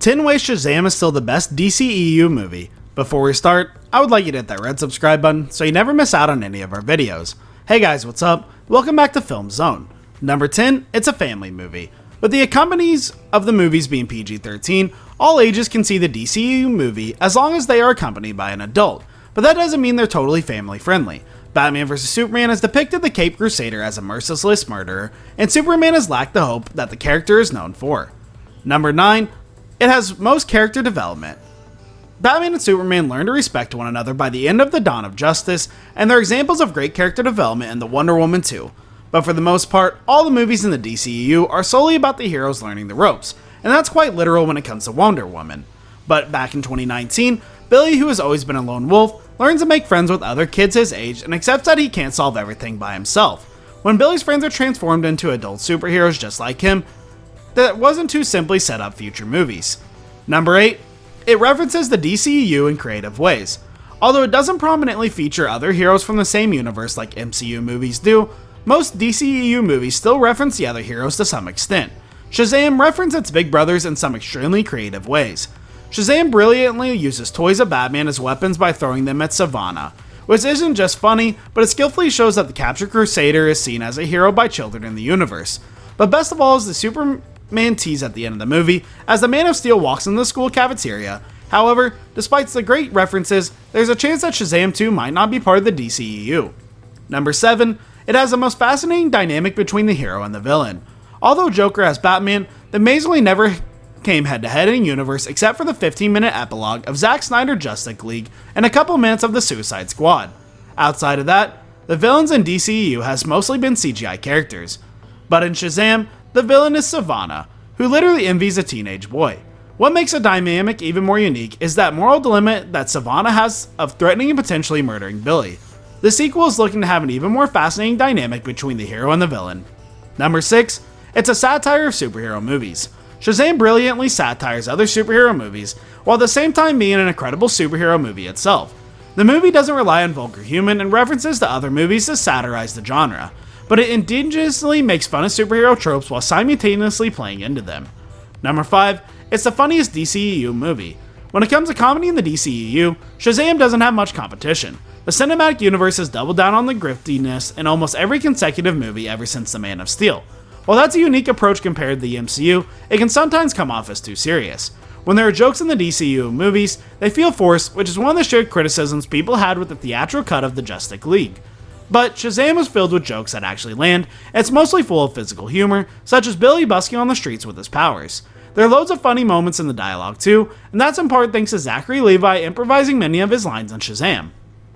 10 Ways Shazam is still the best DCEU movie. Before we start, I would like you to hit that red subscribe button so you never miss out on any of our videos. Hey guys, what's up? Welcome back to Film Zone. Number 10, it's a family movie. With the accompanies of the movies being PG-13, all ages can see the DCEU movie as long as they are accompanied by an adult, but that doesn't mean they're totally family friendly. Batman vs Superman has depicted the Caped Crusader as a merciless murderer, and Superman has lacked the hope that the character is known for. Number 9, it has most character development. Batman and Superman learn to respect one another by the end of the Dawn of Justice, and they're examples of great character development in the Wonder Woman 2. But for the most part, all the movies in the DCEU are solely about the heroes learning the ropes, and that's quite literal when it comes to Wonder Woman. But back in 2019, Billy, who has always been a lone wolf, learns to make friends with other kids his age and accepts that he can't solve everything by himself. When Billy's friends are transformed into adult superheroes just like him, that wasn't to simply set up future movies. Number 8, it references the DCEU in creative ways. Although it doesn't prominently feature other heroes from the same universe like MCU movies do, most DCEU movies still reference the other heroes to some extent. Shazam references its big brothers in some extremely creative ways. Shazam brilliantly uses toys of Batman as weapons by throwing them at Savannah, which isn't just funny, but it skillfully shows that the Captured Crusader is seen as a hero by children in the universe. But best of all is the Superman tease at the end of the movie, as the Man of Steel walks into the school cafeteria. However, despite the great references, there's a chance that Shazam 2 might not be part of the DCEU. Number 7, it has the most fascinating dynamic between the hero and the villain. Although Joker as Batman, they amazingly never came head-to-head in universe except for the 15-minute epilogue of Zack Snyder's Justice League and a couple minutes of the Suicide Squad. Outside of that, the villains in DCEU has mostly been CGI characters. But in Shazam, the villain is Savannah, who literally envies a teenage boy. What makes the dynamic even more unique is that moral dilemma that Savannah has of threatening and potentially murdering Billy. The sequel is looking to have an even more fascinating dynamic between the hero and the villain. Number 6, it's a satire of superhero movies. Shazam brilliantly satires other superhero movies, while at the same time being an incredible superhero movie itself. The movie doesn't rely on vulgar humor and references to other movies to satirize the genre, but it indigenously makes fun of superhero tropes while simultaneously playing into them. Number 5, it's the funniest DCEU movie. When it comes to comedy in the DCEU, Shazam doesn't have much competition. The cinematic universe has doubled down on the griftiness in almost every consecutive movie ever since The Man of Steel. While that's a unique approach compared to the MCU, it can sometimes come off as too serious. When there are jokes in the DCU movies, they feel forced, which is one of the shared criticisms people had with the theatrical cut of the Justice League. But Shazam is filled with jokes that actually land, and it's mostly full of physical humor, such as Billy busking on the streets with his powers. There are loads of funny moments in the dialogue too, and that's in part thanks to Zachary Levi improvising many of his lines on Shazam.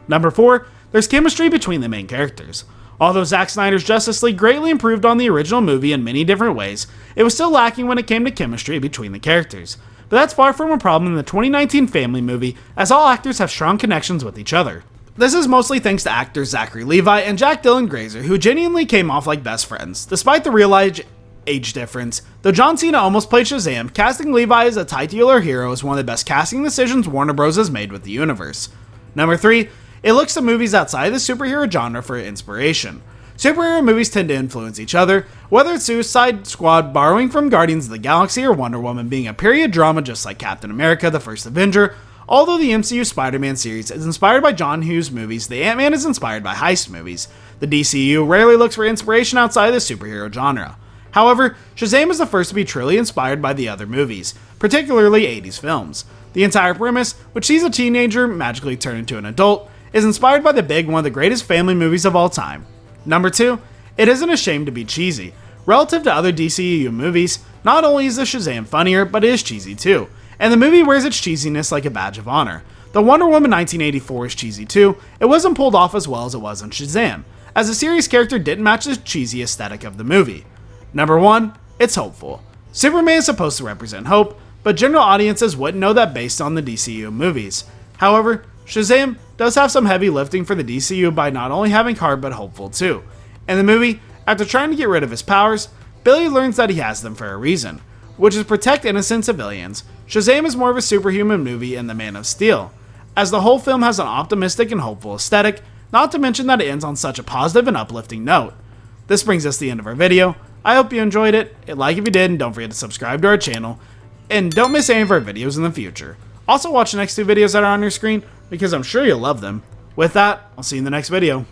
Number 4, there's chemistry between the main characters. Although Zack Snyder's Justice League greatly improved on the original movie in many different ways, it was still lacking when it came to chemistry between the characters. But that's far from a problem in the 2019 family movie, as all actors have strong connections with each other. This is mostly thanks to actors Zachary Levi and Jack Dylan Grazer, who genuinely came off like best friends, despite the real age difference. Though John Cena almost played Shazam, casting Levi as a titular hero is one of the best casting decisions Warner Bros. Has made with the universe. Number 3, it looks to movies outside the superhero genre for inspiration. Superhero movies tend to influence each other, whether it's Suicide Squad borrowing from Guardians of the Galaxy or Wonder Woman being a period drama just like Captain America: The First Avenger. Although the MCU Spider-Man series is inspired by John Hughes movies, the Ant-Man is inspired by heist movies. The DCU rarely looks for inspiration outside the superhero genre. However, Shazam is the first to be truly inspired by the other movies, particularly 80s films. The entire premise, which sees a teenager magically turn into an adult, is inspired by The Big, one of the greatest family movies of all time. Number 2, it isn't ashamed to be cheesy. Relative to other DCEU movies, not only is the Shazam funnier, but it is cheesy too, and the movie wears its cheesiness like a badge of honor. Though Wonder Woman 1984 is cheesy too, it wasn't pulled off as well as it was in Shazam, as the series character didn't match the cheesy aesthetic of the movie. Number 1, it's hopeful. Superman is supposed to represent hope, but general audiences wouldn't know that based on the DCU movies. However, Shazam does have some heavy lifting for the DCU by not only having heart but hopeful too. In the movie, after trying to get rid of his powers, Billy learns that he has them for a reason, which is protect innocent civilians. Shazam is more of a superhuman movie in The Man of Steel, as the whole film has an optimistic and hopeful aesthetic, not to mention that it ends on such a positive and uplifting note. This brings us to the end of our video. I hope you enjoyed it. Hit like if you did, and don't forget to subscribe to our channel. and don't miss any of our videos in the future. Also watch the next 2 videos that are on your screen, because I'm sure you'll love them. With that, I'll see you in the next video.